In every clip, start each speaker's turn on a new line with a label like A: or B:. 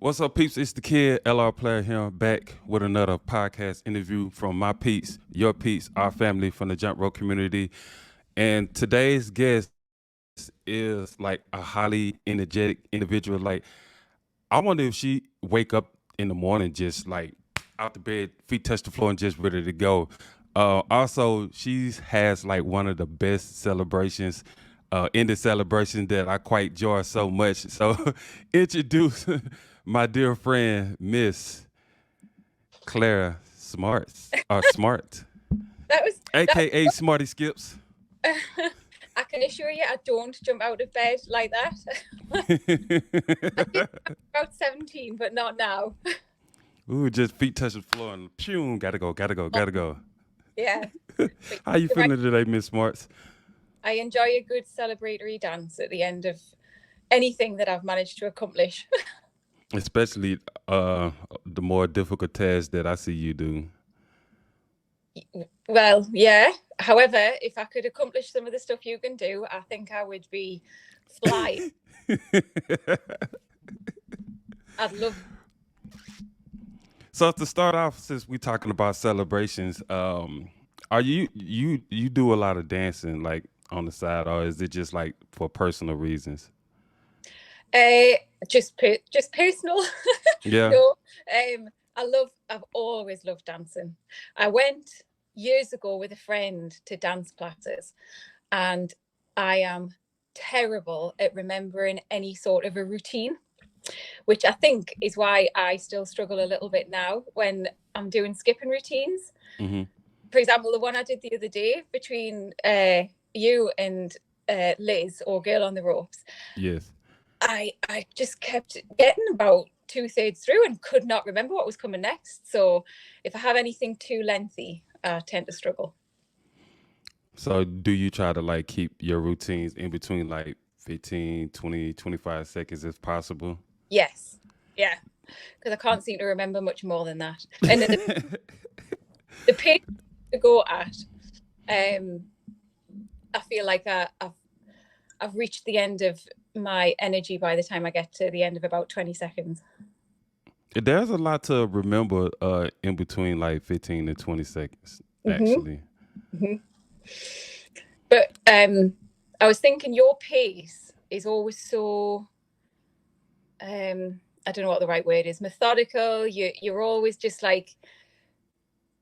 A: What's up, peeps? It's the kid, L.R.Player here, back with another podcast interview from my peeps, your peeps, our family from the jump rope community. And today's guest is like a highly energetic individual. Like, I wonder if she wake up in the morning just like out the bed, feet touch the floor, and just ready to go. Also, she has like one of the best celebrations in the celebration that I quite enjoy so much. So, introduce my dear friend, Miss Clara Smarts, Smart,
B: That was
A: aka Smarty.Skips.
B: I can assure you I don't jump out of bed like that. I did about 17, but not now.
A: Ooh, just feet touch the floor and pew, gotta go, gotta go, gotta go.
B: Yeah. But
A: How you
B: you're right.
A: feeling today, Miss Smarts?
B: I enjoy a good celebratory dance at the end of anything that I've managed to accomplish.
A: Especially the more difficult tasks that I see you do.
B: Well, yeah. However, if I could accomplish some of the stuff you can do, I think I would be fly. I'd love.
A: So to start off, since we're talking about celebrations, are you do a lot of dancing like on the side, or is it just like for personal reasons?
B: Uh, just personal.
A: Yeah.
B: No, I've always loved dancing. I went years ago with a friend to dance classes, and I am terrible at remembering any sort of a routine, which I think is why I still struggle a little bit now when I'm doing skipping routines.
A: Mm-hmm.
B: For example, the one I did the other day between you and Liz, or Girl on the Ropes,
A: Yes.
B: I just kept getting about 2/3 through and could not remember what was coming next. So if I have anything too lengthy, I tend to struggle.
A: So do you try to like keep your routines in between like 15, 20, 25 seconds if possible?
B: Yes. Yeah. Because I can't seem to remember much more than that. And then the pace to go at, I feel like I've reached the end of my energy by the time I get to the end of about 20 seconds.
A: There's a lot to remember in between like 15 to 20 seconds, actually.
B: Mm-hmm. But I was thinking your pace is always so I don't know what the right word is, methodical. You're always just like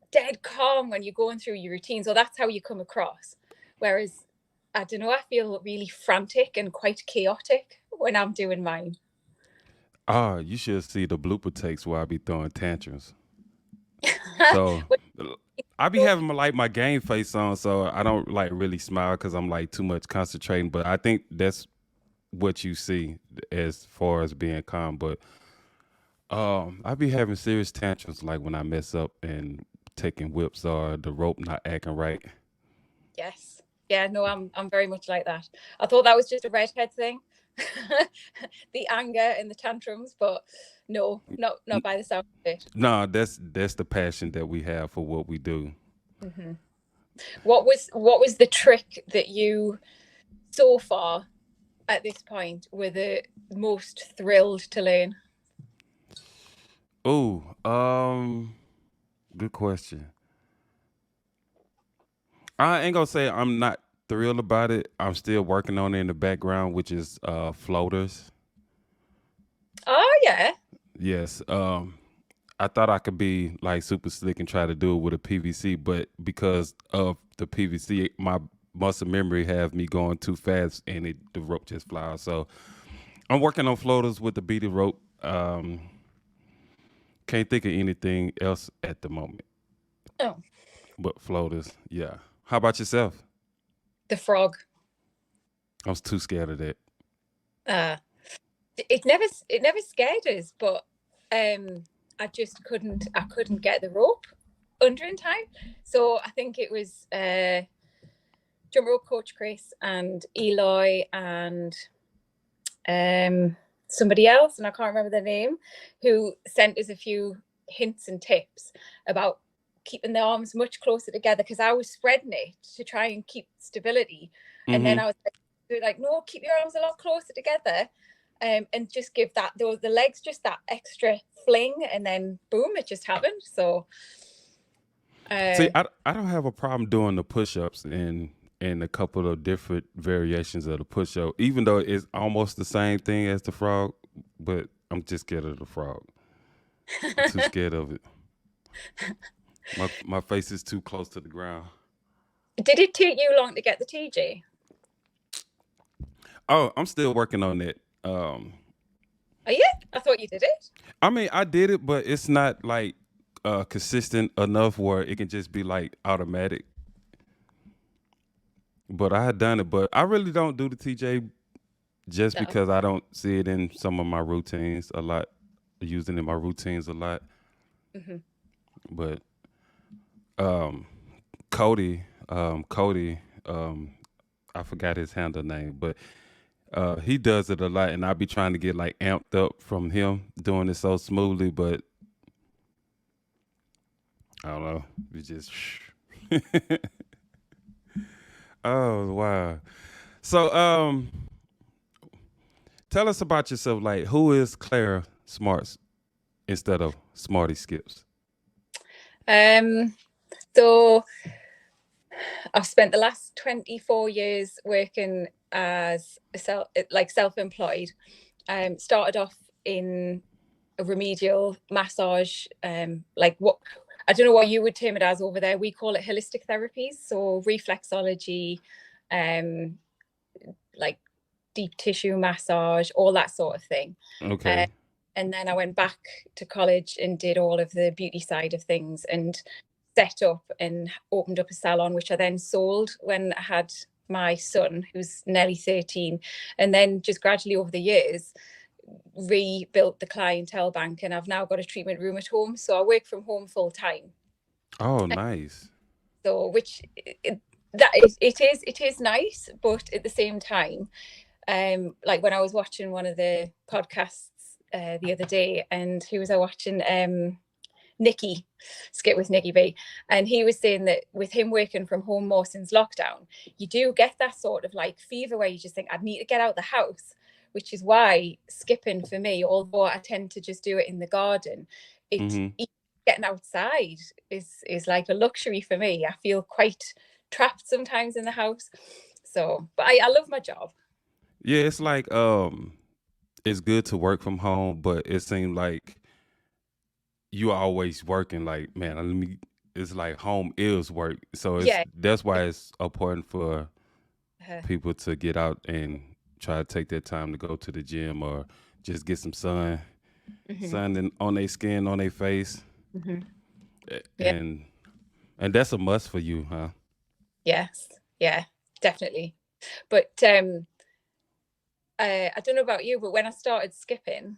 B: dead calm when you're going through your routines, or that's how you come across. Whereas I don't know, I feel really frantic and quite chaotic when I'm doing mine.
A: Ah, you should see the blooper takes where I be throwing tantrums. So I be having like my game face on, so I don't like really smile because I'm like too much concentrating. But I think that's what you see as far as being calm. But I be having serious tantrums like when I mess up and taking whips or the rope not acting right.
B: Yes. Yeah, no, I'm very much like that. I thought that was just a redhead thing. The anger and the tantrums, but no, not by the sound of it.
A: No, that's the passion that we have for what we do.
B: Mm-hmm. What was the trick that you so far at this point were the most thrilled to learn?
A: Oh, good question. I ain't gonna say I'm not thrilled about it. I'm still working on it in the background, which is floaters.
B: Oh yeah.
A: Yes. I thought I could be like super slick and try to do it with a PVC, but because of the PVC, my muscle memory have me going too fast and the rope just flies. So I'm working on floaters with the beaded rope. Can't think of anything else at the moment,
B: Oh,
A: but floaters. Yeah. How about yourself?
B: the frog.
A: I was too scared of that.
B: Uh, it never scared us, but I couldn't get the rope under in time. So I think it was jump rope coach Chris and Eloy and somebody else, and I can't remember their name, who sent us a few hints and tips about keeping the arms much closer together, because I was spreading it to try and keep stability. And then
A: Mm-hmm.
B: I was like, no, keep your arms a lot closer together. and just give that the legs just that extra fling, and then boom, it just happened. So
A: See, I don't have a problem doing the push-ups and a couple of different variations of the push-up, even though it's almost the same thing as the frog, but I'm just scared of the frog. I'm too scared of it. My face is too close to the ground.
B: did it take you long to get the TG?
A: Oh, I'm still working on that.
B: Oh yeah, I thought you did it.
A: I mean, I did it, but it's not like consistent enough where it can just be like automatic. But I had done it, but I really don't do the TJ just
B: No.
A: because I don't see it in some of my routines a lot, using in my routines a lot.
B: Mm-hmm.
A: But um, Cody, I forgot his handle name, but he does it a lot, and I be trying to get like amped up from him doing it so smoothly, but I don't know, we just. Oh wow! So tell us about yourself. Like, who is Claire Smarts instead of Smarty.Skips?
B: Um, so I've spent the last 24 years working as self-employed. Started off in a remedial massage, like what I don't know what you would term it as over there. We call it holistic therapies, so reflexology, like deep tissue massage, all that sort of thing.
A: Okay.
B: And then I went back to college and did all of the beauty side of things and set up and opened up a salon, which I then sold when I had my son, who's nearly 13. And then just gradually over the years, rebuilt the clientele bank, and I've now got a treatment room at home. So I work from home full time.
A: Oh, nice.
B: So, which that is, it is nice, but at the same time, like when I was watching one of the podcasts the other day, and who was I watching? Nikki Skit with Nikki B, and he was saying that with him working from home more since lockdown, you do get that sort of like fever where you just think, I'd need to get out the house, which is why skipping for me, although I tend to just do it in the garden, it
A: Hmm.
B: getting outside is like a luxury for me. I feel quite trapped sometimes in the house. So, but I love my job.
A: Yeah, it's like it's good to work from home, but it seemed like you always working. Like, man, let me. It's like home is work, so it's
B: Yeah.
A: that's why it's important for
B: Uh,
A: people to get out and try to take their time to go to the gym or just get some
B: mm-hmm,
A: sun on their skin, on their face,
B: mm-hmm. Yeah.
A: and that's a must for you, huh?
B: Yes. Yeah. Definitely. But I don't know about you, but when I started skipping,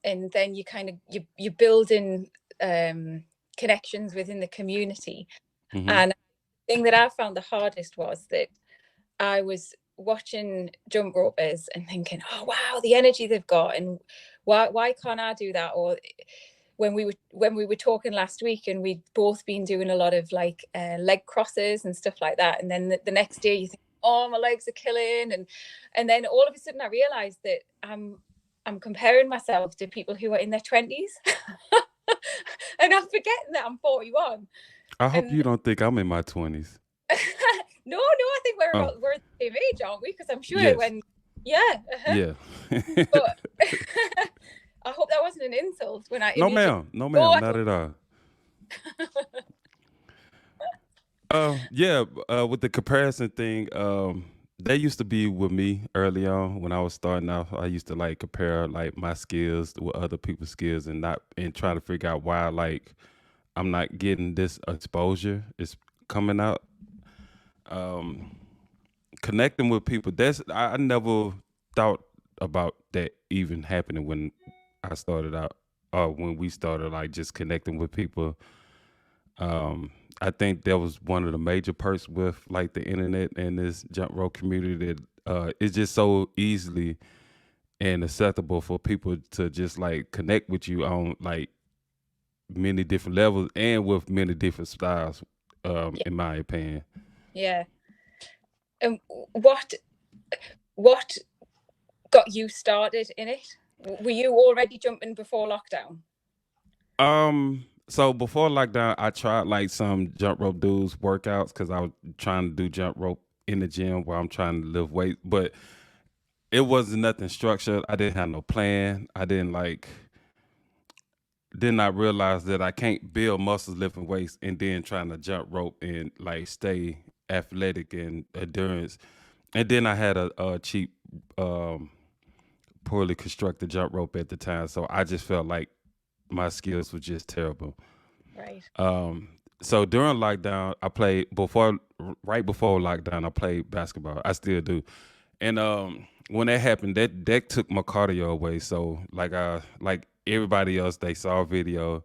B: and then you kind of you build in connections within the community.
A: Hmm.
B: And the thing that I found the hardest was that I was watching jump ropers and thinking, oh wow, the energy they've got, and why can't I do that? Or when we were talking last week, and we'd both been doing a lot of like leg crosses and stuff like that, and then the next day you think, oh, my legs are killing, and then all of a sudden I realized that I'm comparing myself to people who are in their 20s. And I'm forgetting that I'm 41.
A: I hope
B: And
A: you don't think I'm in my 20s.
B: no, I think
A: Oh,
B: we're the same age, aren't we? Because I'm sure
A: yes.
B: when, yeah,
A: Yeah.
B: but I hope that wasn't an insult when I
A: No,
B: immediately.
A: ma'am. No,
B: Oh,
A: ma'am.
B: I
A: Not
B: don't.
A: at all. Yeah. With the comparison thing, that used to be with me early on when I was starting out. I used to like compare like my skills with other people's skills and not and try to figure out why like I'm not getting this exposure. It's coming out. Um, Connecting with people. That's I never thought about that even happening when I started out. When we started like just connecting with people. Um, I think that was one of the major perks with like the internet and this jump rope community that it's just so easily and acceptable for people to just like connect with you on like many different levels and with many different styles.
B: Yeah,
A: In my opinion.
B: yeah. And what got you started in it? Were you already jumping before lockdown?
A: So before lockdown, I tried like some jump rope dudes workouts because I was trying to do jump rope in the gym where I'm trying to lift weight, but it wasn't nothing structured. I didn't have no plan. I didn't like. Then I realized that I can't build muscles lifting weights and then trying to jump rope and like stay athletic and endurance. And then I had a cheap, um, poorly constructed jump rope at the time, so I just felt like my skills were just terrible.
B: Right.
A: Um, so during lockdown, I played right before lockdown. I played basketball. I still do, and when that happened, that took my cardio away. So like everybody else, they saw a video.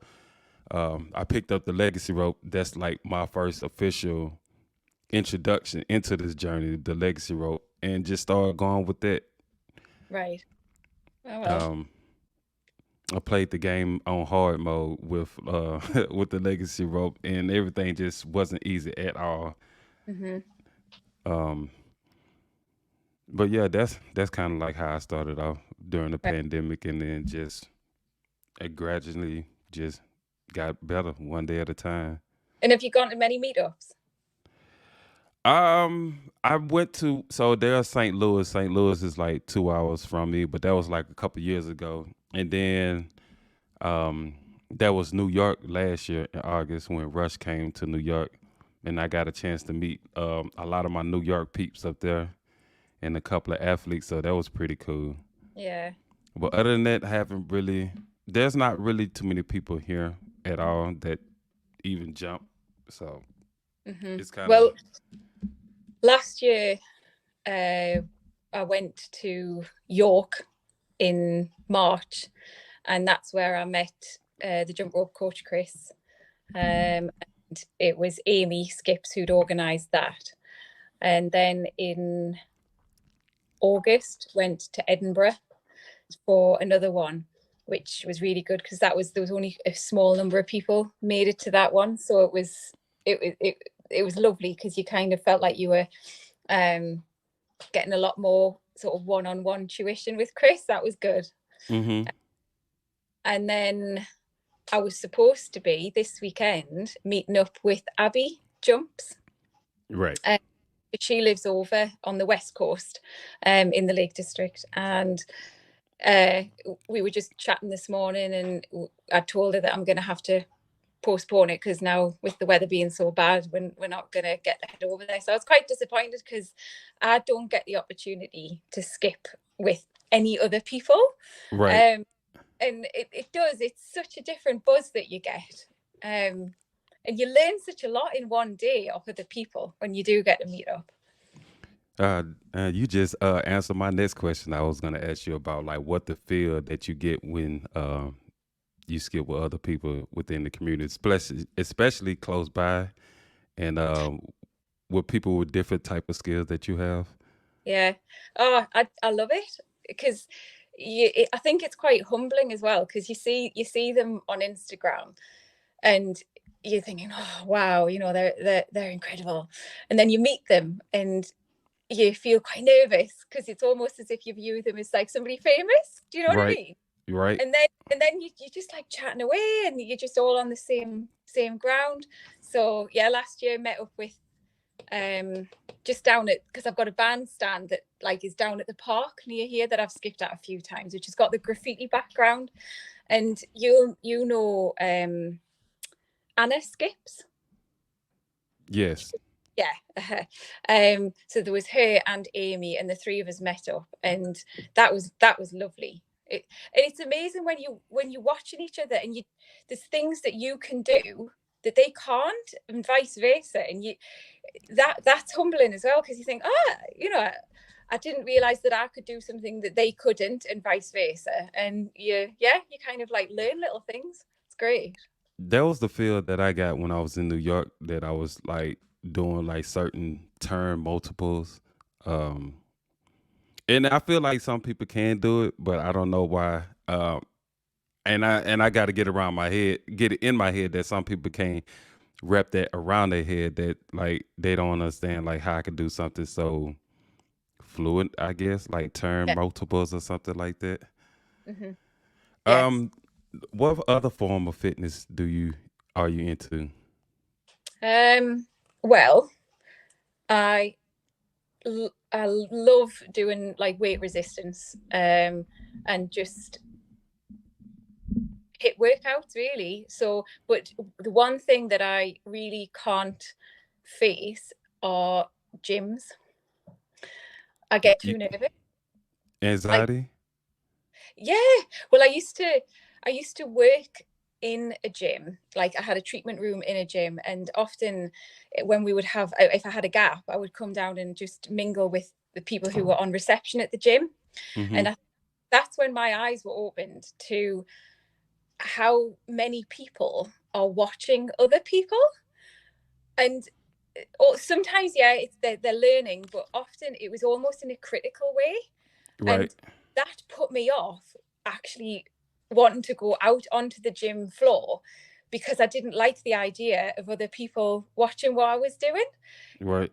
A: I picked up the legacy rope. That's like my first official introduction into this journey, the legacy rope, and just started going with that.
B: Right. Oh well.
A: Um, I played the game on hard mode with with the legacy rope, and everything just wasn't easy at all.
B: Hmm.
A: Um, but yeah, that's kind of like how I started off during the
B: Right.
A: pandemic, and then just it gradually just got better one day at a time.
B: And have you gone to many meetups?
A: I went to so there's St. Louis. St. Louis is like 2 hours from me, but that was like a couple years ago. And then um, that was New York last year in August when Rush came to New York, and I got a chance to meet a lot of my New York peeps up there and a couple of athletes. So that was pretty cool.
B: Yeah.
A: But other than that, I haven't really. There's not really too many people here at all that even jump. So
B: Hmm.
A: it's kind of
B: Well, last year uh, I went to York in March, and that's where I met the jump rope coach Chris. And it was Amy.Skips who'd organised that. And then in August, went to Edinburgh for another one, which was really good because there was only a small number of people made it to that one, so it was lovely because you kind of felt like you were um, getting a lot more sort of one-on-one tuition with Chris. That was good.
A: hmm
B: And then I was supposed to be this weekend meeting up with Abby Jumps.
A: right.
B: Uh, she lives over on the west coast, in the Lake District, and uh, we were just chatting this morning, and I told her that I'm going to have to postpone it because now with the weather being so bad, we're not going to get to head over there. So I was quite disappointed because I don't get the opportunity to skip with any other people.
A: Right.
B: Um, and it does, it's such a different buzz that you get. Um, and you learn such a lot in one day off other people when you do get to meet up.
A: Uh, you just answered my next question. I was gonna ask you about like what the feel that you get when you skip with other people within the community, especially close by, and with people with different type of skills that you have.
B: Yeah. Oh, I love it because I think it's quite humbling as well because you see them on Instagram and you're thinking, oh wow, they're incredible, and then you meet them and you feel quite nervous because it's almost as if you view them as like somebody famous. Do you know what I
A: Right.
B: mean?
A: Right.
B: And then you're just like chatting away and you're just all on the same ground. So yeah, last year met up with um just down at, because I've got a bandstand that like is down at the park near here that I've skipped at a few times, which has got the graffiti background. And you know Anna Skips.
A: Yes.
B: Yeah. So there was her and Amy, and the three of us met up, and that was lovely. And it's amazing when you're watching each other, and there's things that you can do that they can't, and vice versa. And that's humbling as well, because you think, I didn't realize that I could do something that they couldn't, and vice versa. And you kind of like learn little things. It's great.
A: That was the feel that I got when I was in New York. That I was like doing like certain turn multiples. Um, and I feel like some people can do it, but I don't know why. And I got to get it in my head that some people can't wrap that around their head, that like they don't understand like how I could do something so fluent, I guess, like turn
B: Yeah.
A: multiples or something like that.
B: Hmm. Yes.
A: Um, what other form of fitness are you into?
B: Well, I I love doing like weight resistance, and just hit workouts really. So, but the one thing that I really can't face are gyms. I get
A: You,
B: too nervous. I
A: anxiety?
B: Yeah. Well, I used to work in a gym. Like I had a treatment room in a gym, and often when we would have, if I had a gap, I would come down and just mingle with the people who were on reception at the gym,
A: Mm-hmm.
B: and that's when my eyes were opened to how many people are watching other people. And or sometimes, yeah, they're learning, but often it was almost in a critical way.
A: Right.
B: And that put me off actually wanting to go out onto the gym floor, because I didn't like the idea of other people watching what I was doing.
A: Right.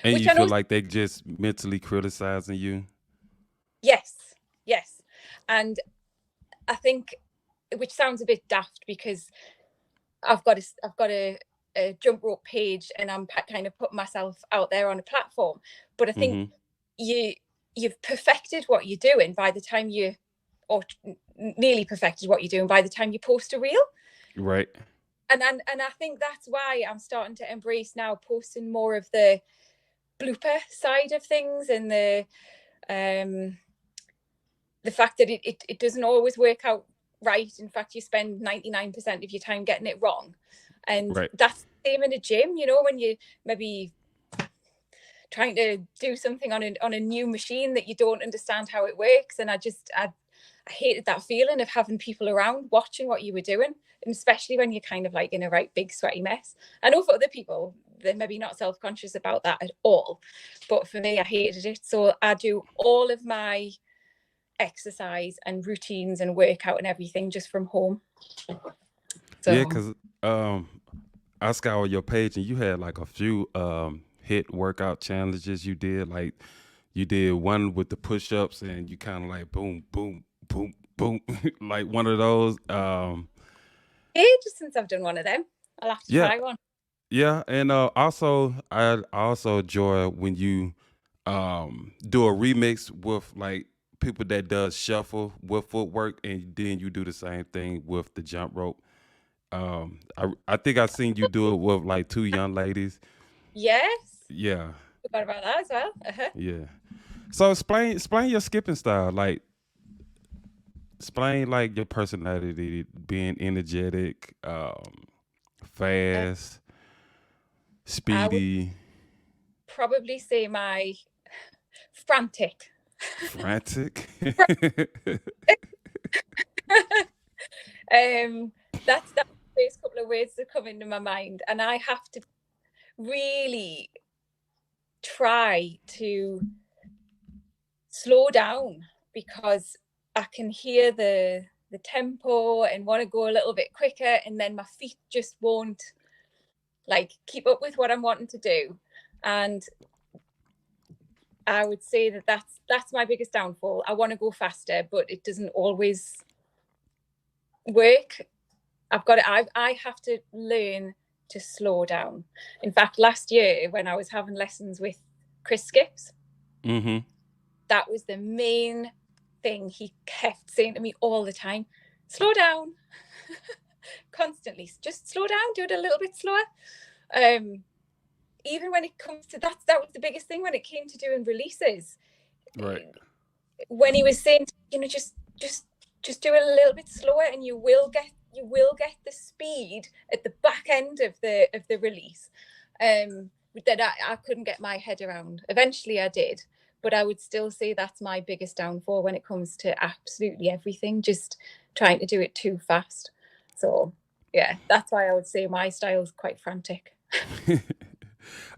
A: And
B: Which
A: you
B: I
A: feel
B: know,
A: like they just mentally criticizing you?
B: yes, yes. And I think, which sounds a bit daft, because I've got a jump rope page, and I'm kind of putting myself out there on a platform. But I think
A: Mm-hmm.
B: you you've perfected what you're doing by the time you, or nearly perfected what you're doing by the time you post a reel.
A: Right.
B: And I think that's why I'm starting to embrace now posting more of the blooper side of things, and um the fact that it doesn't always work out right. In fact, you spend 99% of your time getting it wrong. And
A: Right.
B: that's the same in a gym, when you maybe trying to do something on a new machine that you don't understand how it works. And I hated that feeling of having people around watching what you were doing, and especially when you're kind of like in a right big sweaty mess. I know for other people, they're maybe not self-conscious about that at all, but for me, I hated it. So I do all of my exercise and routines and workout and everything just from home.
A: Yeah,
B: So
A: because um, I scoured your page and you had like a few hit workout challenges you did. Like you did one with the push ups and you kind of like boom, boom, boom, boom, like one of those.
B: ages since I've done one of them. I'll have to
A: Yeah,
B: try one.
A: yeah, and also I also enjoy when you do a remix with like people that does shuffle with footwork, and then you do the same thing with the jump rope. I think I seen you do it with like two young ladies.
B: Yes,
A: Yeah,
B: forgot about that as well. Uh-huh.
A: yeah. So explain your skipping style. Like explain like your personality, being energetic,
B: Uh,
A: fast,
B: I would
A: speedy,
B: probably say my frantic.
A: frantic.
B: um, that's the first couple of words that come into my mind, and I have to really try to slow down, because I can hear the tempo and want to go a little bit quicker, and then my feet just won't like keep up with what I'm wanting to do. And I would say that that's my biggest downfall. I want to go faster, but it doesn't always work. I have to learn to slow down. In fact, last year when I was having lessons with Chris Skips,
A: Mm-hmm.
B: that was the main thing he kept saying to me all the time: slow down. Constantly, just slow down, do it a little bit slower. um Even when it comes to that was the biggest thing when it came to doing releases.
A: Right.
B: When he was saying, just do it a little bit slower, and you will get the speed at the back end of the release. That I couldn't get my head around. Eventually I did, but I would still say that's my biggest downfall when it comes to absolutely everything, just trying to do it too fast. So yeah, that's why I would say my style is quite frantic.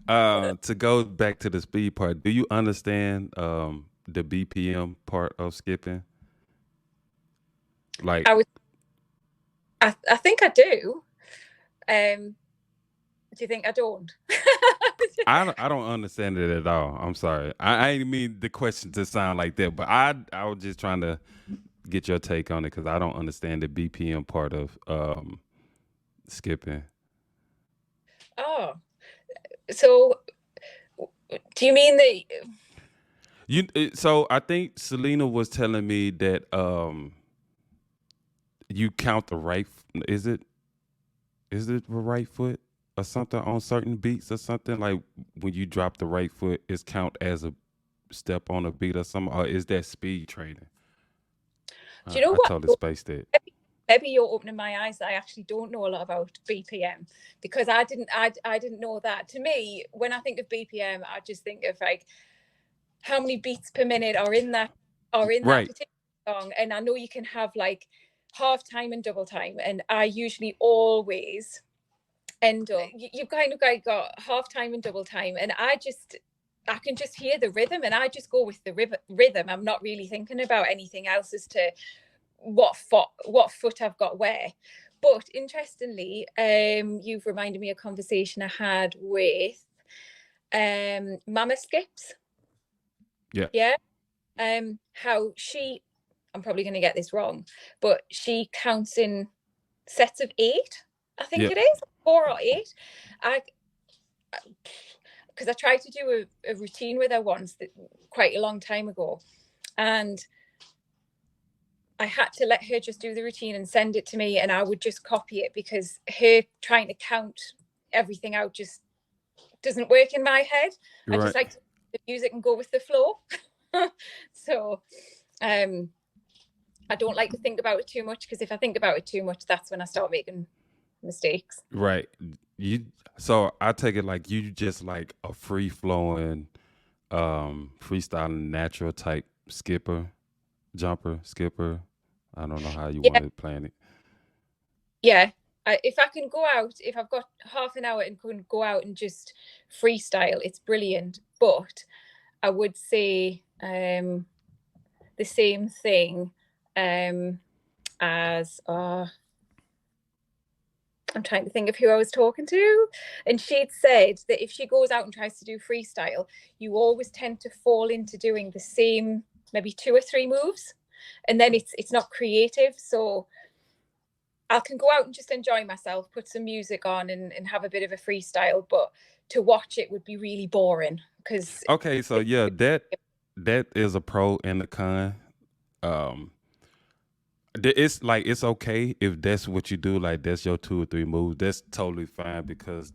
A: To go back to the speed part, do you understand the BPM part of skipping? Like,
B: I would I think I do. Do you think I don't?
A: I don't understand it at all. I'm sorry. I ain't mean the question to sound like that, but I was just trying to get your take on it because I don't understand the BPM part of skipping.
B: Oh, so do you mean that?
A: So I think Selena was telling me that you count the right. Is it the right foot or something on certain beats or something like when you drop the right foot, it's count as a step on a beat or something, or is that speed training?
B: Do you know
A: I
B: what?
A: totally spaced it.
B: Maybe you're opening my eyes. I actually don't know a lot about BPM because I didn't know that. To me, when I think of BPM, I just think of like how many beats per minute are in that
A: Right.
B: particular song. And I know you can have like half time and double time, and I usually always end up you've kind of got half time and double time, and I can just hear the rhythm and I just go with the rhythm. I'm not really thinking about anything else as to what foot I've got where. But interestingly, you've reminded me of a conversation I had with Mama Skips.
A: Yeah.
B: Yeah. How she, I'm probably going to get this wrong, but she counts in sets of 8. I think
A: Yeah.
B: it is 4 or 8. I because I tried to do a routine with her once quite a long time ago, and I had to let her just do the routine and send it to me, and I would just copy it because her trying to count everything out just doesn't work in my head. I just
A: Right.
B: like to the music and go with the flow. So I don't like to think about it too much, because if I think about it too much, that's when I start making mistakes.
A: Right. You so I take it like you just like a free flowing, freestyling natural type skipper. I don't know how you
B: Yeah,
A: want to plan it.
B: yeah. If I can go out, if I've got half an hour and can go out and just freestyle, it's brilliant. But I would say the same thing as I'm trying to think of who I was talking to, and she'd said that if she goes out and tries to do freestyle, you always tend to fall into doing the same maybe 2 or 3 moves, and then it's not creative. So I can go out and just enjoy myself, put some music on, and have a bit of a freestyle, but to watch it would be really boring because
A: Okay, so yeah, that is a pro and a con. Um, it's like it's okay if that's what you do, like that's your 2 or 3 moves. That's totally fine because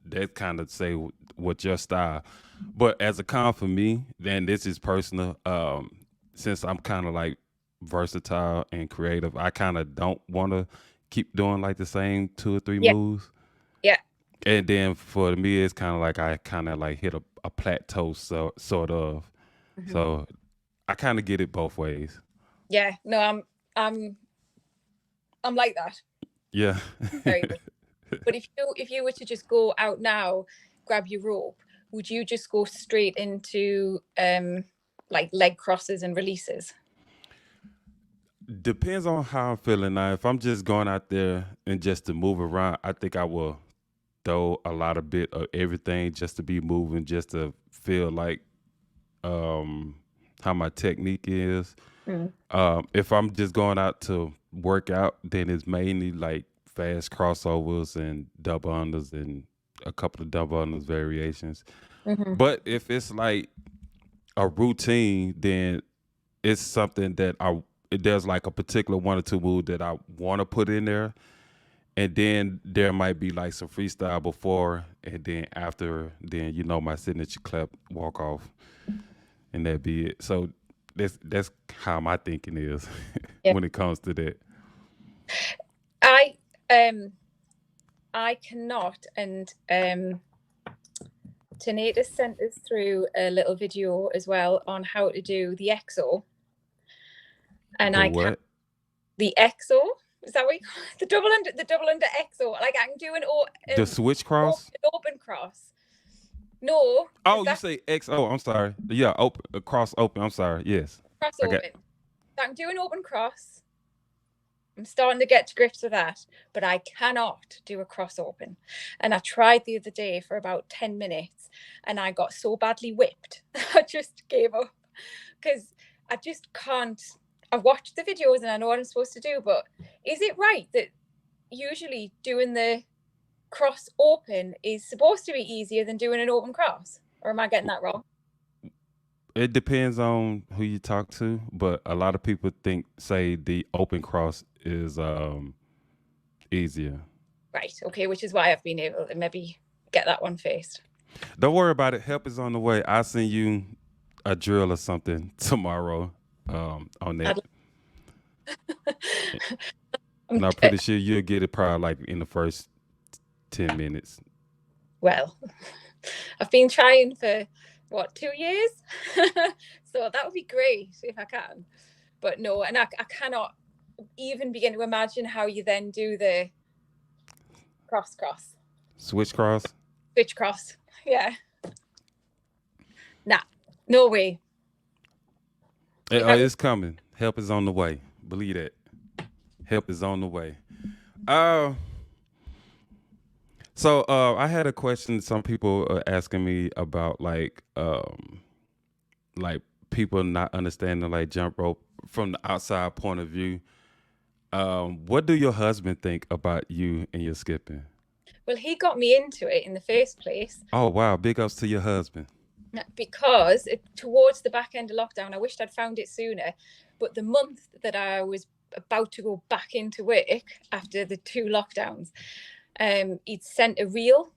A: that kind of say what your style. But as a con for me, then this is personal. Since I'm kind of like versatile and creative, I kind of don't want to keep doing like the same 2 or 3
B: yeah,
A: moves.
B: yeah.
A: And then for me, it's kind of like I kind of like hit a plateau, so sort of.
B: Mm-hmm.
A: So I kind of get it both ways.
B: Yeah, no, I'm I'm like that
A: Yeah.
B: very much. But if you were to just go out now, grab your rope, would you just go straight into like leg crosses and releases?
A: Depends on how I'm feeling now. If I'm just going out there and just to move around, I think I will throw a lot of bit of everything just to be moving, just to feel like um how my technique is.
B: Mm.
A: If I'm just going out to work out, then it's mainly like fast crossovers and double unders and a couple of double unders variations.
B: Mm-hmm.
A: But if it's like a routine, then it's something that there's like a particular 1 or 2 move that I want to put in there, and then there might be like some freestyle before, and then after, then my signature clap walk off, and that be it. So that's how my thinking is
B: Yeah.
A: when it comes to that.
B: I um I cannot, and Tanita sent us through a little video as well on how to do the EXO, and
A: The
B: I can't.
A: what?
B: The EXO, is that what you call it? The double under EXO. Like I can do
A: The switch cross?
B: an open cross. No, is
A: Oh, you
B: that
A: say X? Oh, I'm sorry. Yeah, cross open. I'm sorry. Yes,
B: cross
A: I got.
B: open? So I can do an open cross, I'm starting to get to grips with that, but I cannot do a cross open. And I tried the other day for about 10 minutes and I got so badly whipped, I just gave up because I just can't. I've watched the videos and I know what I'm supposed to do, but is it right that usually doing the cross open is supposed to be easier than doing an open cross? Or am I getting that wrong?
A: It depends on who you talk to, but a lot of people say the open cross is easier.
B: Right. Okay. Which is why I've been able to maybe get that one first.
A: Don't worry about it. Help is on the way. I'll send you a drill or something tomorrow on that. And I'm pretty sure you'll get it probably like in the first 10 minutes.
B: Well, I've been trying for 2 years? So that would be great if I can. But no, and I cannot even begin to imagine how you then do the cross.
A: Switch cross?
B: Switch cross. Yeah. Nah, no way.
A: It's coming. Help is on the way. Believe that. Help is on the way. I had a question. Some people are asking me about like people not understanding like jump rope from the outside point of view. What do your husband think about you and your skipping?
B: Well, he got me into it in the first place.
A: Oh wow, big ups to your husband.
B: Because towards the back end of lockdown, I wished I'd found it sooner, but the month that I was about to go back into work after the 2 lockdowns, he'd sent a reel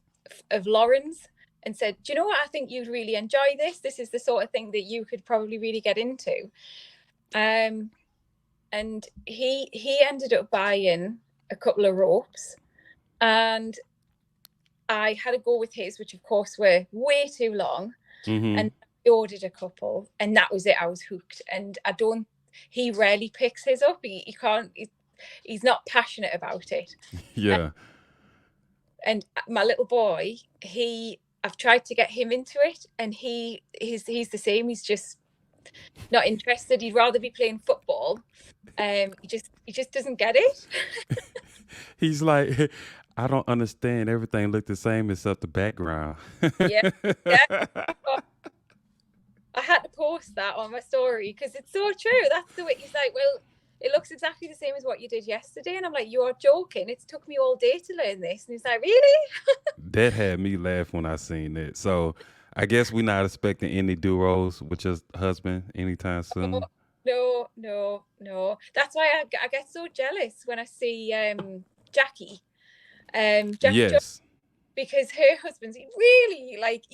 B: of Lauren's and said, do you know what, I think you'd really enjoy this. This is the sort of thing that you could probably really get into. And he ended up buying a couple of ropes, and I had a go with his, which of course were way too long.
A: Mm-hmm.
B: And I ordered a couple, and that was it. I was hooked. And he rarely picks his up. He can't, he's not passionate about it.
A: Yeah.
B: And my little boy, I've tried to get him into it, and he's the same. He's just not interested. He'd rather be playing football. He just doesn't get it.
A: He's like, I don't understand. Everything looked the same except the background.
B: Yeah. I had to post that on my story because it's so true. That's the way. He's like, well, it looks exactly the same as what you did yesterday. And I'm like, you are joking. It took me all day to learn this. And he's like, really?
A: That had me laugh when I seen that. So I guess we're not expecting any duos with your husband anytime soon.
B: No. That's why I get so jealous when I see Jackie.
A: Yes.
B: Because her husband's really like,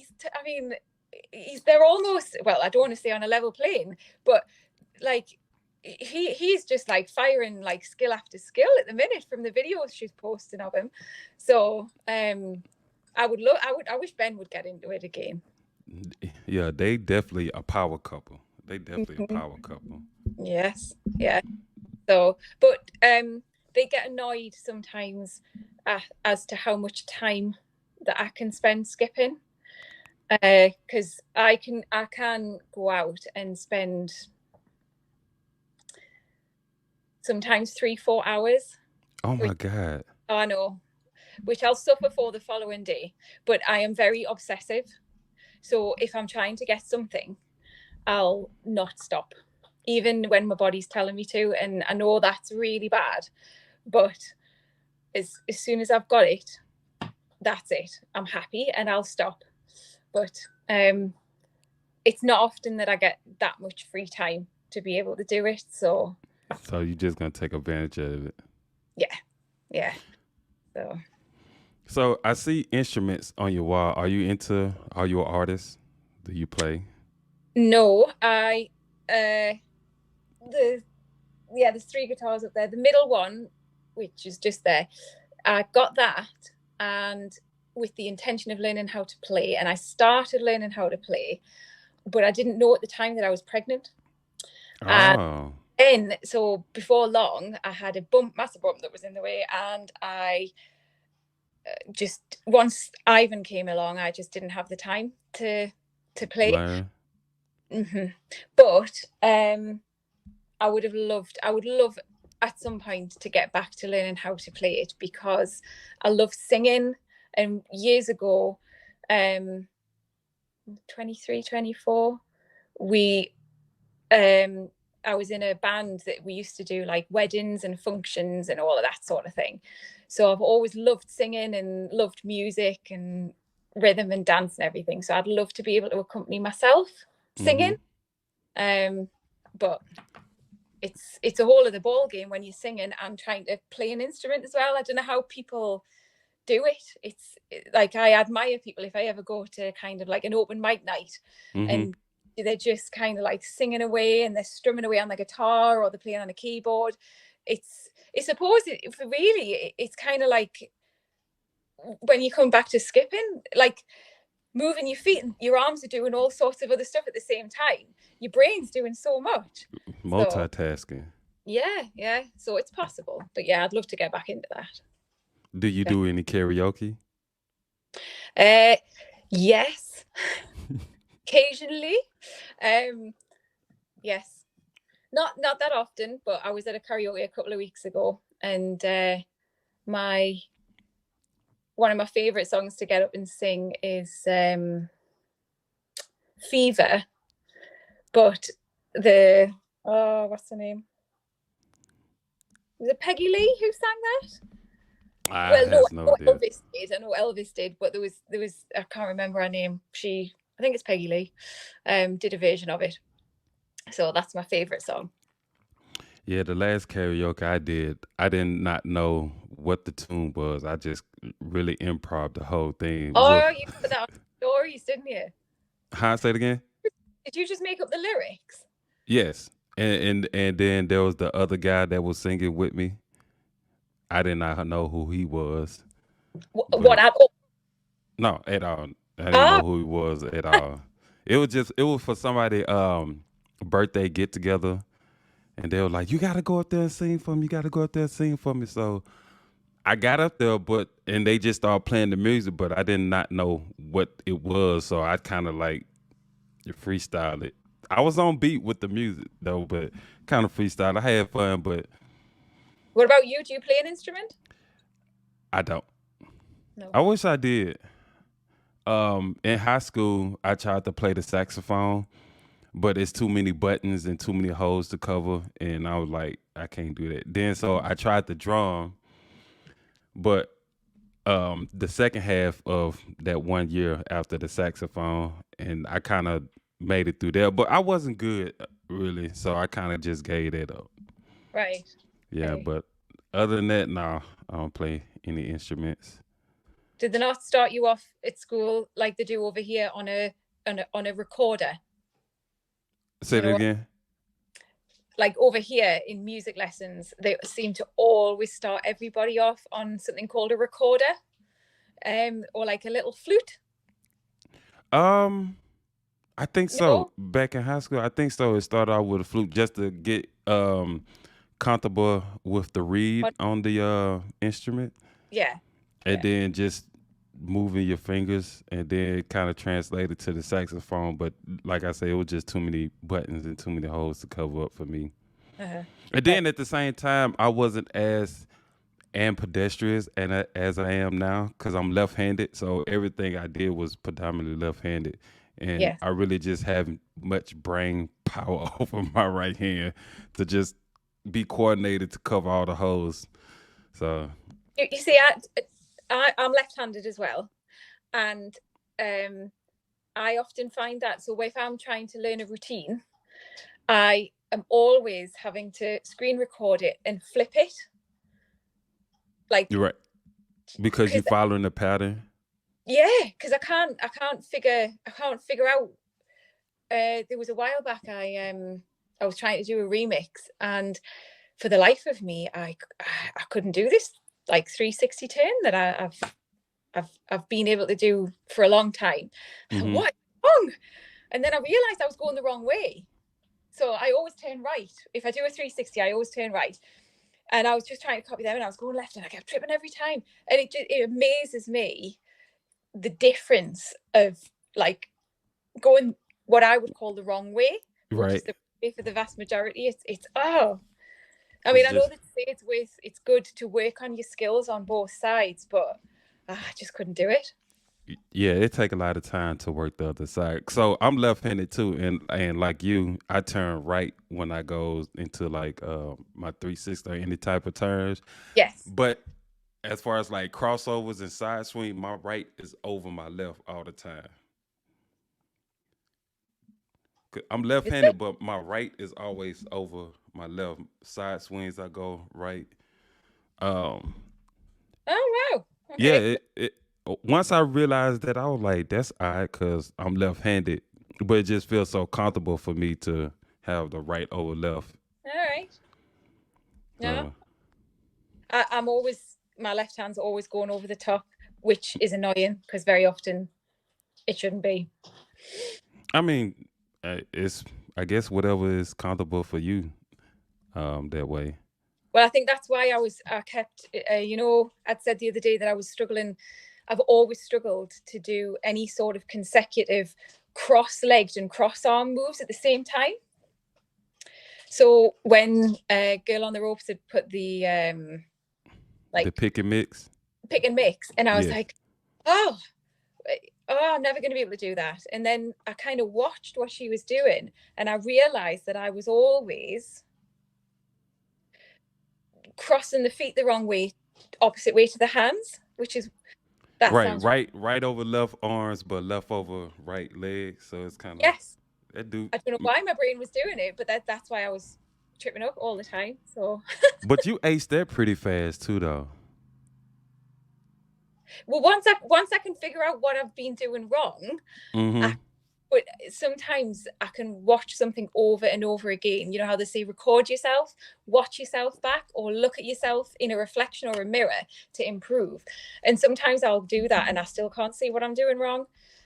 B: they're almost, well, I don't want to say on a level plane, but like he's just like firing like skill after skill at the minute from the videos she's posting of him. So I wish Ben would get into it again.
A: Yeah, they definitely a power couple. They definitely a power couple.
B: Yes, yeah. So, but they get annoyed sometimes as to how much time that I can spend skipping, because I can go out and spend sometimes 3-4 hours.
A: Oh my God.
B: I know, which I'll suffer for the following day. But I am very obsessive. So if I'm trying to get something, I'll not stop, even when my body's telling me to. And I know that's really bad, but as soon as I've got it, that's it. I'm happy and I'll stop. But it's not often that I get that much free time to be able to do it. So
A: you're just gonna take advantage of it.
B: Yeah.
A: So I see instruments on your wall. Are you an artist? Do you play?
B: No, there's 3 guitars up there. The middle one, which is just there, I got that and with the intention of learning how to play, and I started learning how to play, but I didn't know at the time that I was pregnant.
A: Oh.
B: And so before long, I had a massive bump that was in the way, and I just, once Ivan came along, I just didn't have the time to play. Mm-hmm. But I would love at some point to get back to learning how to play it because I love singing. And years ago, 23, 24, we I was in a band that we used to do like weddings and functions and all of that sort of thing. So I've always loved singing and loved music and rhythm and dance and everything. So I'd love to be able to accompany myself singing. But it's a whole other ball game when you're singing and trying to play an instrument as well. I don't know how people do it. It's like I admire people if I ever go to kind of like an open mic night and they're just kind of like singing away and they're strumming away on the guitar or they're playing on a keyboard. It's suppose it's kind of like when you come back to skipping, like moving your feet and your arms are doing all sorts of other stuff at the same time. Your brain's doing so much.
A: Multitasking.
B: So, yeah. So it's possible. But yeah, I'd love to get back into that.
A: Do you do any karaoke?
B: Yes. Occasionally. Yes. Not that often, but I was at a karaoke a couple of weeks ago and one of my favorite songs to get up and sing is Fever. But what's her name? Was it Peggy Lee who sang that?
A: I
B: know Elvis did. I know Elvis did, but there was I can't remember her name. I think it's Peggy Lee, did a version of it. So that's my favorite song.
A: Yeah, the last karaoke I did not know what the tune was. I just really improv the whole thing.
B: You put that on stories, didn't you?
A: Say it again.
B: Did you just make up the lyrics?
A: Yes, and then there was the other guy that was singing with me. I did not know who he was.
B: What at all?
A: No, at all. I didn't know who he was at all. It was for somebody birthday get together, and they were like, "You gotta go up there and sing for me. You gotta go up there and sing for me." So I got up there, and they just started playing the music, but I did not know what it was, so I kind of like freestyled it. I was on beat with the music though, but kind of freestyle. I had fun, but
B: what about you? Do you play an instrument?
A: I don't.
B: No.
A: I wish I did. In high school, I tried to play the saxophone, but it's too many buttons and too many holes to cover, and I was like, I can't do that. Then so I tried the drum, but the second half of that 1 year after the saxophone, and I kind of made it through there, but I wasn't good really, so I kind of just gave that up.
B: Right.
A: Yeah,
B: Okay.
A: but other than that, no, I don't play any instruments.
B: Did they not start you off at school like they do over here on a recorder?
A: Say it again.
B: Like over here in music lessons, they seem to always start everybody off on something called a recorder, or like a little flute.
A: I think so.
B: No?
A: Back in high school, I think so. It started out with a flute just to get comfortable with the reed on the instrument.
B: Yeah.
A: And then just moving your fingers, and then kind of translated to the saxophone. But like I say, it was just too many buttons and too many holes to cover up for me. And then at the same time, I wasn't as ambidextrous and as I am now because I'm left-handed. So everything I did was predominantly left-handed, and I really just haven't much brain power over my right hand to just be coordinated to cover all the holes. So
B: you see, I'm left-handed as well, and I often find that. So if I'm trying to learn a routine, I am always having to screen record it and flip it. Like
A: you're right, because you're following the pattern.
B: Yeah, because I can't figure out. There was a while back I was trying to do a remix, and for the life of me, I couldn't do this like 360 turn that I've been able to do for a long time. What wrong? And then I realized I was going the wrong way. So I always turn right. If I do a 360, I always turn right. And I was just trying to copy them, and I was going left, and I kept tripping every time. And it amazes me the difference of like going what I would call the wrong way, which is the way for the vast majority. It's I
A: It's
B: mean, I know
A: just
B: that it's good to work on your skills on both sides, but I just couldn't do it.
A: yeah, it take a lot of time to work the other side. So I'm left-handed too, and like you, I turn right when I go into like my 360 or any type of turns.
B: Yes.
A: But as far as like crossovers and side swing, my right is over my left all the time. I'm
B: Is it?
A: left-handed, but my right is always over my left. Side swings, I go right. Um,
B: Oh wow.
A: yeah,
B: Okay.
A: once I realized that, I was like, that's odd because I'm left-handed, but it just feels so comfortable for me to have the right over left.
B: All right. Yeah.
A: So,
B: I'm always my left hand's always going over the top, which is annoying because very often it shouldn't be.
A: I mean, it's I guess whatever is comfortable for you, that way.
B: Well, I think that's why I kept, I'd said the other day that I was struggling. I've always struggled to do any sort of consecutive cross-legged and cross-arm moves at the same time. So when Girl on the Ropes had put the
A: The
B: like
A: pick and mix.
B: pick and mix, and I was
A: Yes.
B: like, oh, I'm never going to be able to do that. And then I kind of watched what she was doing, and I realized that I was always crossing the feet the wrong way, opposite way to the hands, which is that
A: Right,
B: sounds
A: right over left arms, but left over right leg. So it's kind of
B: yes.
A: that do.
B: I don't know why my brain was doing it, but that's why I was tripping up all the time. So
A: But you aced that pretty fast too, though.
B: well, once I can figure out what I've been doing wrong, I
A: Mm-hmm.
B: but sometimes I can watch something over and over again. You know how they say record yourself, watch yourself back, or look at yourself in a reflection or a mirror to improve. And sometimes I'll do that and I still can't see what I'm doing wrong.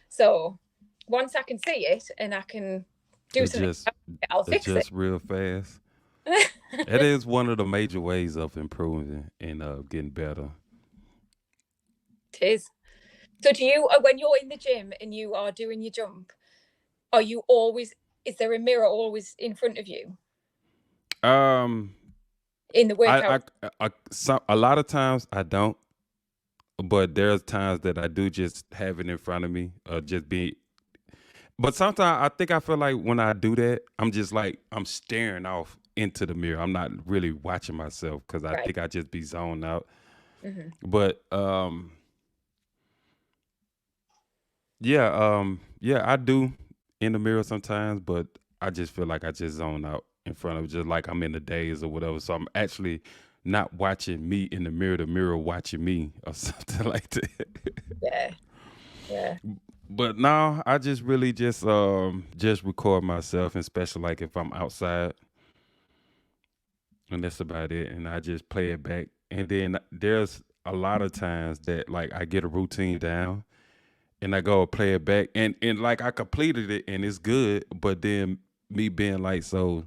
B: So once I can see it and I can do something
A: Adjust,
B: about it, I'll fix it.
A: adjust real fast. That is one of the major ways of improving and getting better.
B: It is. So do you, when you're in the gym and you are doing your jump, are you always, is there a mirror always in front of you
A: Um,
B: in the
A: I,
B: workout?
A: a lot of times I don't, but there's times that I do just have it in front of me, just be. But sometimes I think I feel like when I do that, I'm just like I'm staring off into the mirror. I'm not really watching myself because I
B: Right.
A: think I just be zoned out.
B: Mm-hmm.
A: But yeah, yeah, I do in the mirror sometimes, but I just feel like I just zone out in front of just like I'm in the days or whatever. So I'm actually not watching me in the mirror watching me or something like that.
B: Yeah. Yeah.
A: But now I just really just record myself, and especially like if I'm outside, and that's about it. And I just play it back. And then there's a lot of times that like I get a routine down and I go play it back, and like I completed it and it's good, but then me being like so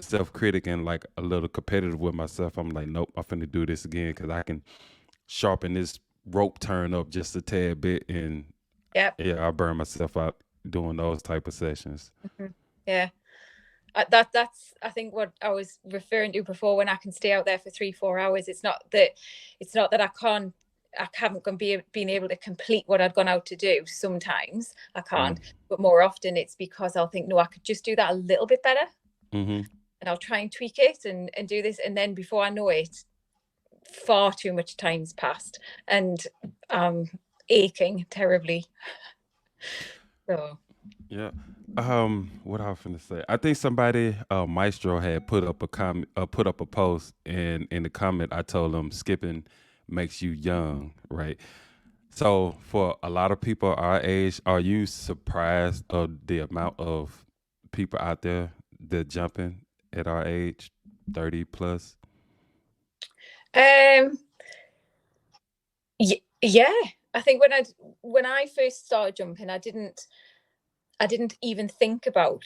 A: self-critic and like a little competitive with myself, I'm like, nope, I'm finna do this again because I can sharpen this rope turn up just a tad bit, and
B: Yep.
A: yeah, I burn myself out doing those type of sessions.
B: Mhm. Yeah. That's I think what I was referring to before when I can stay out there for 3-4 hours. It's not that I haven't been able to complete what I'd gone out to do. Sometimes I
A: Mm.
B: can't, but more often it's because I'll think, no, I could just do that a little bit better,
A: Mm-hmm.
B: and I'll try and tweak it and do this, and then before I know it, far too much time's passed, and aching terribly. So
A: Yeah. What I was finna say? I think somebody, Maestro, had put up a comment, put up a post, and in the comment, I told them skipping makes you young, right? So for a lot of people our age, are you surprised of the amount of people out there that jumping at our age, 30 plus?
B: um yeah, I think when I first started jumping, I didn't even think about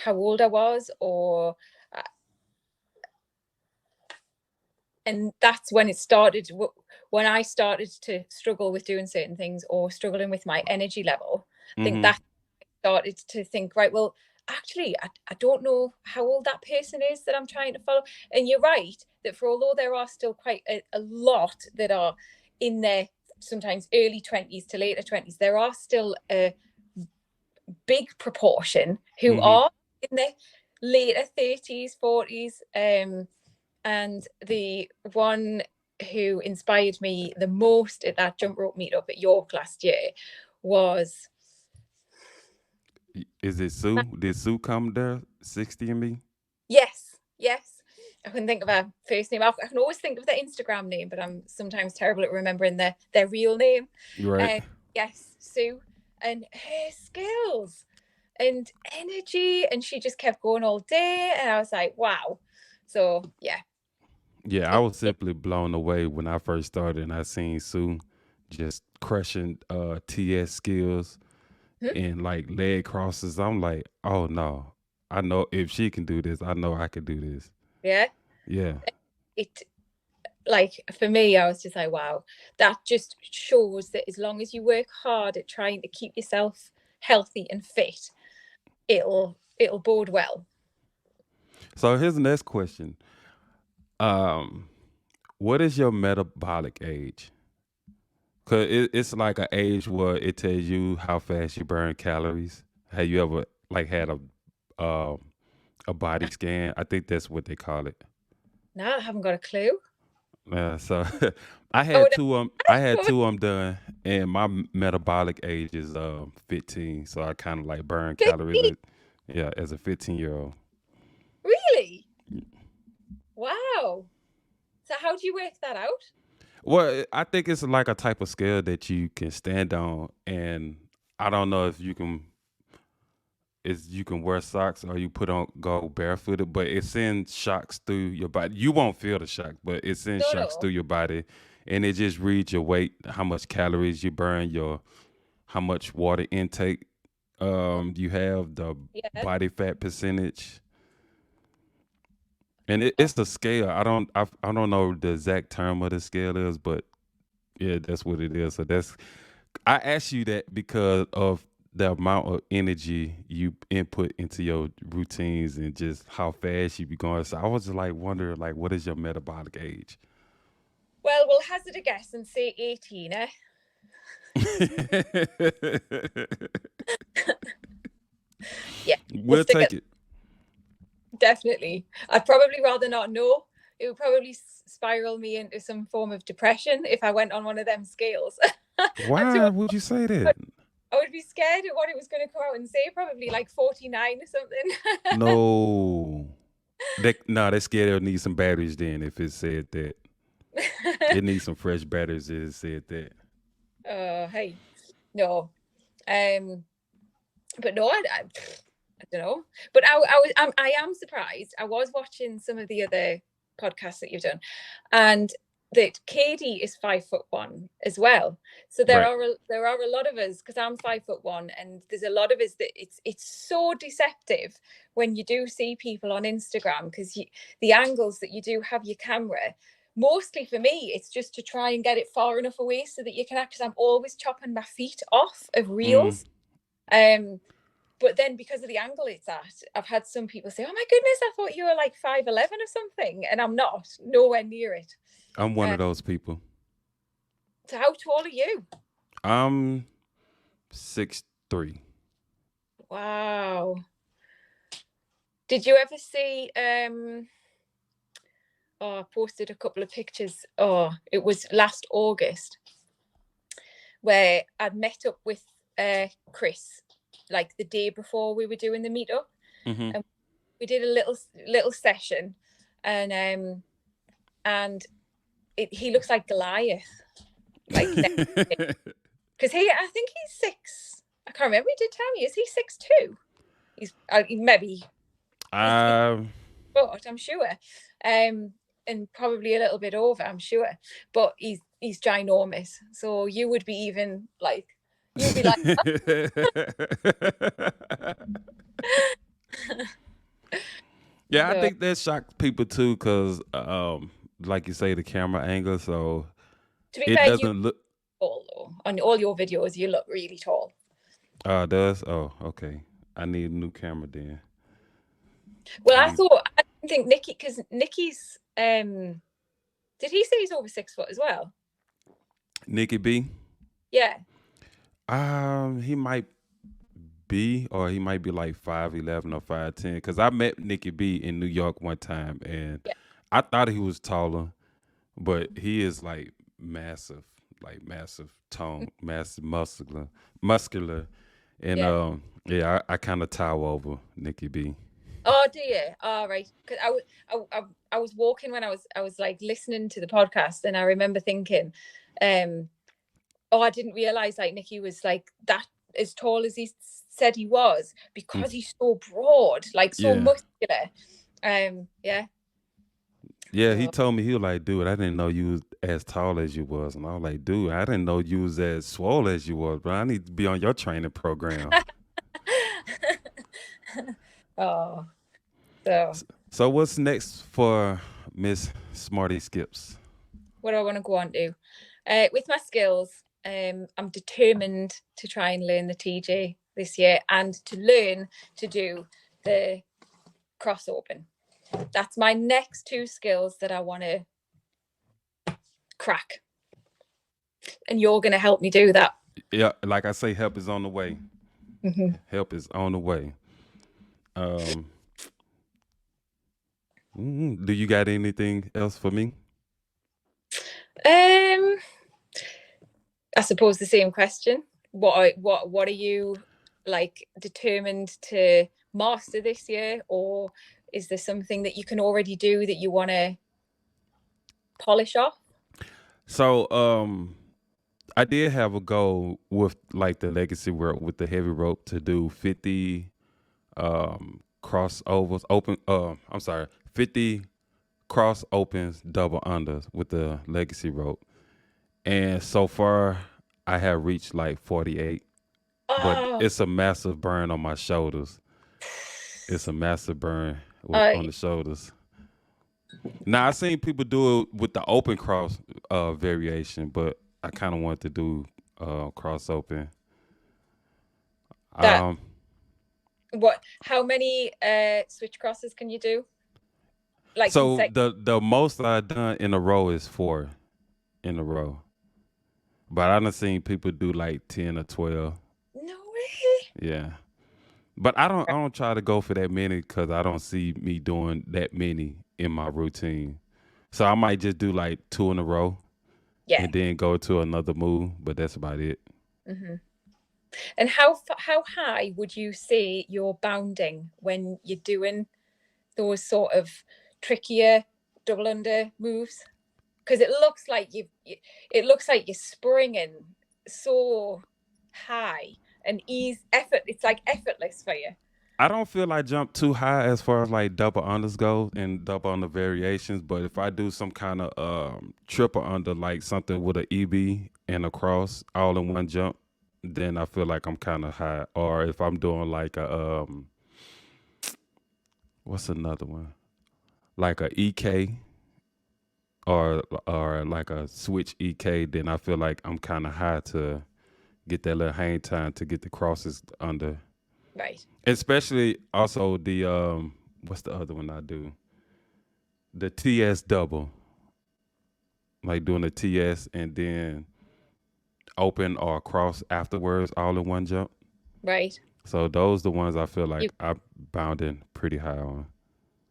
B: how old I was, or uh, and that's when it started. When I started to struggle with doing certain things or struggling with my energy level, I think
A: Mm-hmm.
B: that started to think, right, well, actually, I don't know how old that person is that I'm trying to follow. And you're right that for although there are still quite a lot that are in their sometimes early 20s to later 20s, there are still a big proportion who
A: Mm-hmm.
B: are in their later 30s, 40s. And the one who inspired me the most at that jump rope meetup at York last year was...
A: Is it Sue? Did Sue come there? 60 and me?
B: Yes, yes. I can think of her first name. I can always think of their Instagram name, but I'm sometimes terrible at remembering their real name.
A: You're right.
B: Yes, Sue. And her skills and energy, and she just kept going all day. And I was like, wow. So, yeah.
A: Yeah, I was simply blown away when I first started and I seen Sue just crushing TS skills and like leg crosses. I'm like, oh no. I know if she can do this, I know I can do this.
B: Yeah.
A: Yeah.
B: It, like, for me, I was just like, wow, that just shows that as long as you work hard at trying to keep yourself healthy and fit, it'll bode well.
A: So here's the next question. Um, what is your metabolic age? Cause it's like an age where it tells you how fast you burn calories. Have you ever like had um a body scan? I think that's what they call it.
B: No, I haven't got a clue.
A: So I
B: Oh,
A: had two I had
B: no.
A: two done, and my metabolic age is 15. So I kind of like burn calories yeah, as a 15-year-old.
B: Really? Wow. So how do you work that out?
A: Well, I think it's like a type of scale that you can stand on, and I don't know if you can is you can wear socks or you put on go barefooted, but it sends shocks through your body. You won't feel the shock, but it sends
B: No,
A: shocks
B: no.
A: through your body, and it just reads your weight, how much calories you burn, your how much water intake you have, the
B: Yeah.
A: body fat percentage, and
B: Oh,
A: it's a scale. I don't know the exact term of the scale is, but yeah, that's what it is. So that's I asked you that because of the amount of energy you input into your routines and just how fast you be going. So I was just like wondering, like, what is your metabolic age?
B: well, we'll hazard a guess and say 18, eh? Yeah, we'll
A: We'll
B: stick
A: take
B: it.
A: it.
B: Definitely. I'd probably rather not know. It would probably spiral me into some form of depression if I went on one of them scales. I
A: Why
B: don't
A: would you say that?
B: I would be scared of what it was going to come out and say, probably like 49 or something.
A: No. That scale needs some batteries then if it said that. It needs some fresh batteries if it said that.
B: Oh, hey. No. Um, but no, I don't know. But I am surprised. I was watching some of the other podcasts that you've done, and that Katie is 5'1" as well. So
A: Right.
B: there are a lot of us, because I'm 5'1", and there's a lot of us that it's so deceptive when you do see people on Instagram, because the angles that you do have your camera. Mostly for me, it's just to try and get it far enough away so that you can because I'm always chopping my feet off of
A: Mm,
B: reels. But then because of the angle it's at, I've had some people say, "Oh my goodness, I thought you were like 5'11" or something," and I'm not, nowhere near it.
A: I'm one
B: Uh,
A: of those people.
B: so how tall are you?
A: I'm 6'3".
B: Wow. Did you ever see? Oh, I posted a couple of pictures. Oh, it was last August where I'd met up with Chris, like the day before we were doing the meetup,
A: Mm-hmm.
B: and we did a little session, and he looks like Goliath, like because I think he's 6. I can't remember. He did tell me, is he 6'2"? He's maybe he's
A: um,
B: but I'm sure, and probably a little bit over, I'm sure, but he's ginormous. So you would be even like you'd be like.
A: yeah, I
B: So,
A: think that shocked people too, cause like you say, the camera angle, so
B: to be
A: it
B: fair, you
A: doesn't look.
B: tall though. On all your videos, you look really tall.
A: Does oh okay. I need a new camera then.
B: Well, I didn't think Nikki, because Nikki's did he say he's over 6 foot as well?
A: Nikki B.
B: Yeah.
A: He might be, or he might be like 5'11" or 5'10". Cause I met Nikki B in New York one time, and
B: Yeah.
A: I thought he was taller, but he is like massive tone, massive muscular, and
B: Yeah.
A: yeah, I kind of tower over Nikki B.
B: Oh, do you? Oh, right. Because I was walking when I was like listening to the podcast, and I remember thinking, oh, I didn't realize like Nikki was like that as tall as he said he was, because he's so broad, like so
A: Yeah.
B: muscular. Yeah.
A: Yeah, he
B: So
A: told me, he was like, dude, I didn't know you was as tall as you was. And I was like, dude, I didn't know you was as swole as you was, bro. I need to be on your training program.
B: oh, so
A: So what's next for Miss Smarty.Skips?
B: what do I want to go on to? With my skills, I'm determined to try and learn the TJ this year, and to learn to do the cross open. That's my next 2 skills that I want to crack. And you're going to help me do that.
A: Yeah, like I say, help is on the way.
B: Mm-hmm.
A: Help is on the way. Um, do you got anything else for me?
B: I suppose the same question. What are you like determined to master this year, or is there something that you can already do that you want to polish off?
A: So, I did have a goal with like the legacy work with the heavy rope to do 50 crossovers open I'm sorry, 50 cross opens double unders with the legacy rope. And so far I have reached like 48, but
B: Oh,
A: it's a massive burn on my shoulders. It's a massive burn on
B: I
A: the shoulders. Now I seen people do it with the open cross variation, but I kind of want to do cross open.
B: that
A: Um,
B: how many switch crosses can you do? Like
A: so
B: consecutive?
A: the most I've done in a row is 4 in a row, but I done seen people do like 10 or 12.
B: No way.
A: Yeah, but I don't try to go for that many because I don't see me doing that many in my routine. So I might just do like 2 in a row
B: Yeah.
A: and then go to another move, but that's about it.
B: Mm-hmm. And how high would you say you're bounding when you're doing those sort of trickier double under moves? Because it looks like you're springing so high and effort. It's like effortless for you.
A: I don't feel I jump too high as far as like double unders go and double under variations, but if I do some kind of triple under, like something with an EB and a cross all in one jump, then I feel like I'm kind of high. Or if I'm doing like a what's another one, like a EK or like a switch EK, then I feel like I'm kind of high to get that little hang time to get the crosses under.
B: Right.
A: Especially also the what's the other one I do? The TS double. Like doing the TS and then open or cross afterwards all in one jump.
B: Right.
A: So those the ones I feel
B: You
A: like I'm bounding pretty high on.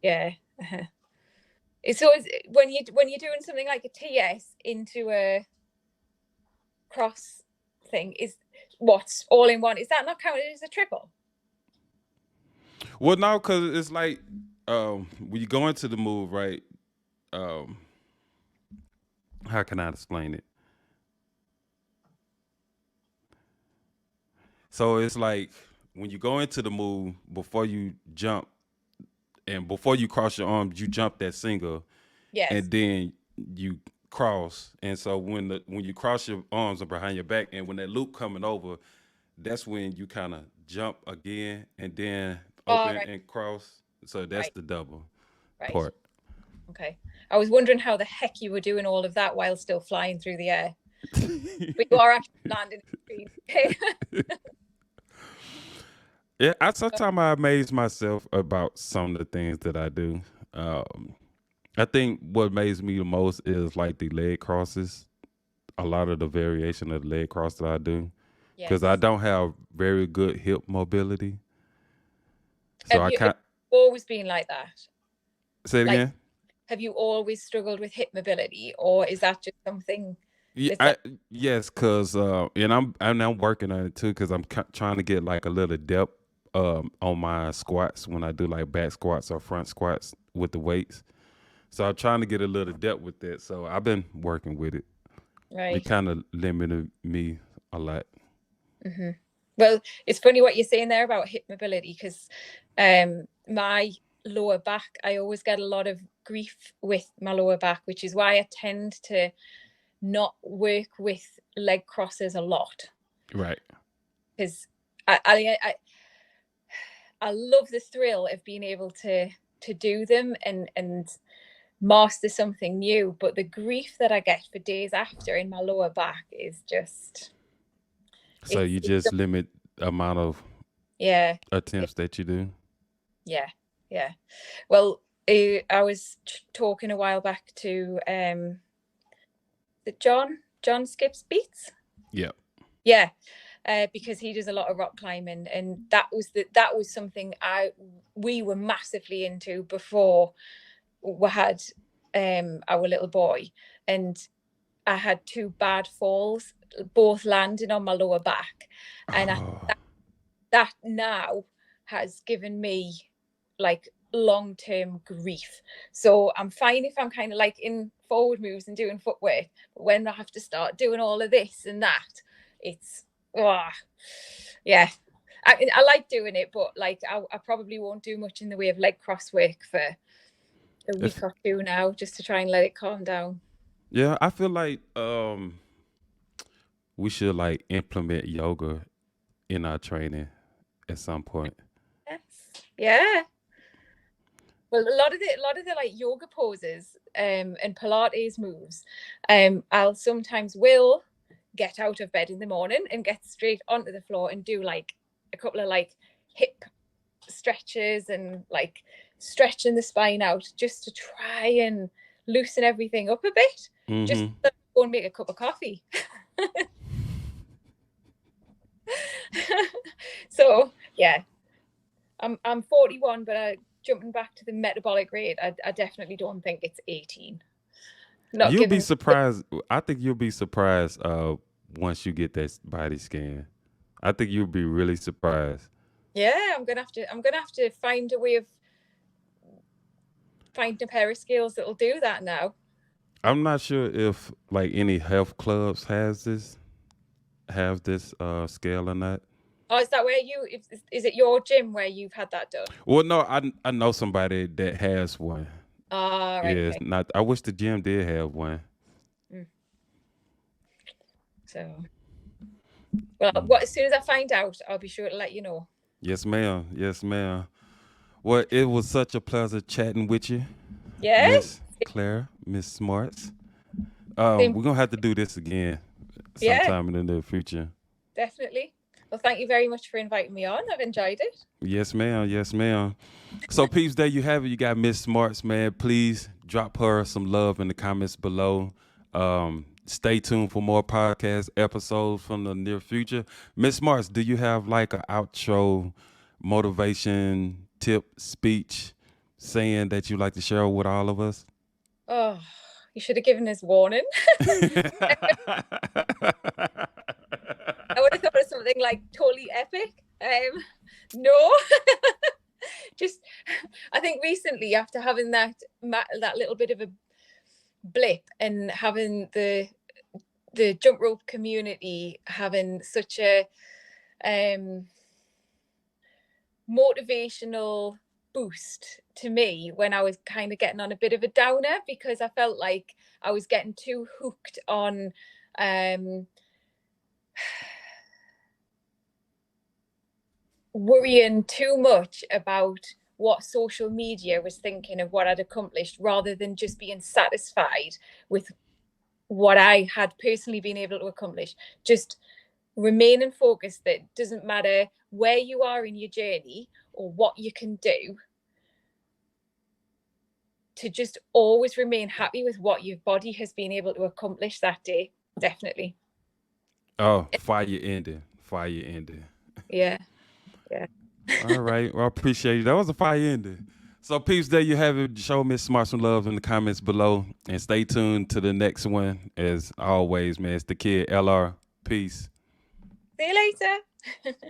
B: yeah. Uh-huh. It's always when you're doing something like a TS into a cross thing, is what's all in one. Is that not counted as a triple?
A: Well, no, because it's like when you go into the move, right? Um, how can I explain it? So it's like when you go into the move before you jump and before you cross your arms, you jump that single,
B: Yes.
A: and then you cross. And so when you cross your arms are behind your back, and when that loop coming over, that's when you kind of jump again and then
B: All
A: open
B: right.
A: and cross. So that's
B: Right.
A: the double
B: Right.
A: part.
B: Okay. I was wondering how the heck you were doing all of that while still flying through the air. But you are actually landing in the street. Okay.
A: Yeah, I sometimes I amaze myself about some of the things that I do. Um, I think what amazes me the most is like the leg crosses. A lot of the variation of the leg cross that I do, because I
B: Yes.
A: don't have very good hip mobility. So
B: Have
A: I
B: you
A: can't
B: always been like that?
A: say it
B: Like,
A: again.
B: have you always struggled with hip mobility, or is that just something
A: Yeah,
B: that's like,
A: yes, cause and I'm working on it too, cause I'm trying to get like a little depth on my squats when I do like back squats or front squats with the weights. So I'm trying to get a little depth with that. So I've been working with it. It
B: right?
A: kind of limited me a lot.
B: Hmm. Well, it's funny what you're saying there about hip mobility, because my lower back, I always get a lot of grief with my lower back, which is why I tend to not work with leg crosses a lot,
A: Right.
B: because I love the thrill of being able to do them and master something new, but the grief that I get for days after in my lower back is just
A: So you
B: it's
A: just limit amount of
B: yeah, yeah,
A: attempts that you do.
B: yeah, yeah. Well, I was talking a while back to the John Skips Beats.
A: Yeah.
B: Yeah, because he does a lot of rock climbing, and that was something we were massively into before we had our little boy, and I had two bad falls, both landing on my lower back, and
A: Oh.
B: that now has given me like long-term grief. So I'm fine if I'm kind of like in forward moves and doing footwork, but when I have to start doing all of this and that, it's oh, yeah. I like doing it, but like I probably won't do much in the way of leg cross work for a
A: If
B: week or two now, just to try and let it calm down.
A: yeah, I feel like we should like implement yoga in our training at some point.
B: Yes. Yeah. Well, a lot of the like yoga poses and Pilates moves, I'll sometimes will get out of bed in the morning and get straight onto the floor and do like a couple of like hip stretches and like stretching the spine out just to try and loosen everything up a bit. Just
A: Mm-hmm.
B: go and make a cup of coffee. So yeah, I'm 41, but jumping back to the metabolic rate, I definitely don't think it's 18. Not
A: You'll be
B: given.
A: surprised. I think you'll be surprised once you get that body scan. I think you'll be really surprised.
B: Yeah, I'm gonna have to find a way of finding a pair of skills that'll do that now.
A: I'm not sure if like any health clubs have this scale or not.
B: Oh, is that where is it your gym where you've had that done?
A: Well, no, I know somebody that has one.
B: Ah, right,
A: Yeah, it's
B: okay.
A: not. I wish the gym did have one.
B: Mm. So, well, as soon as I find out, I'll be sure to let you know.
A: Yes, ma'am. Yes, ma'am. Well, it was such a pleasure chatting with you,
B: Yeah,
A: Miss Claire, Miss Smarts.
B: same.
A: We're gonna have to do this again
B: Yeah,
A: sometime in the near future.
B: definitely. Well, thank you very much for inviting me on. I've enjoyed it.
A: Yes, ma'am. Yes, ma'am. So, peeps, there you have it. You got Miss Smarts, man. Please drop her some love in the comments below. Stay tuned for more podcast episodes from the near future. Miss Smarts, do you have like an outro motivation tip speech saying that you like to share with all of us?
B: Oh, you should have given us warning. I would have thought of something like totally epic. No, just I think recently after having that little bit of a blip and having the jump rope community having such a um motivational boost to me when I was kind of getting on a bit of a downer, because I felt like I was getting too hooked on um worrying too much about what social media was thinking of what I'd accomplished, rather than just being satisfied with what I had personally been able to accomplish. Just remaining focused, that doesn't matter where you are in your journey or what you can do, to just always remain happy with what your body has been able to accomplish that day. Definitely.
A: Oh, fire ending. Fire ending.
B: Yeah. Yeah.
A: All right. Well, I appreciate you. That was a fire ending. So, peeps, there you have it. Show Miss Smart some love in the comments below. And stay tuned to the next one. As always, man, it's the kid, LR. Peace.
B: See you later.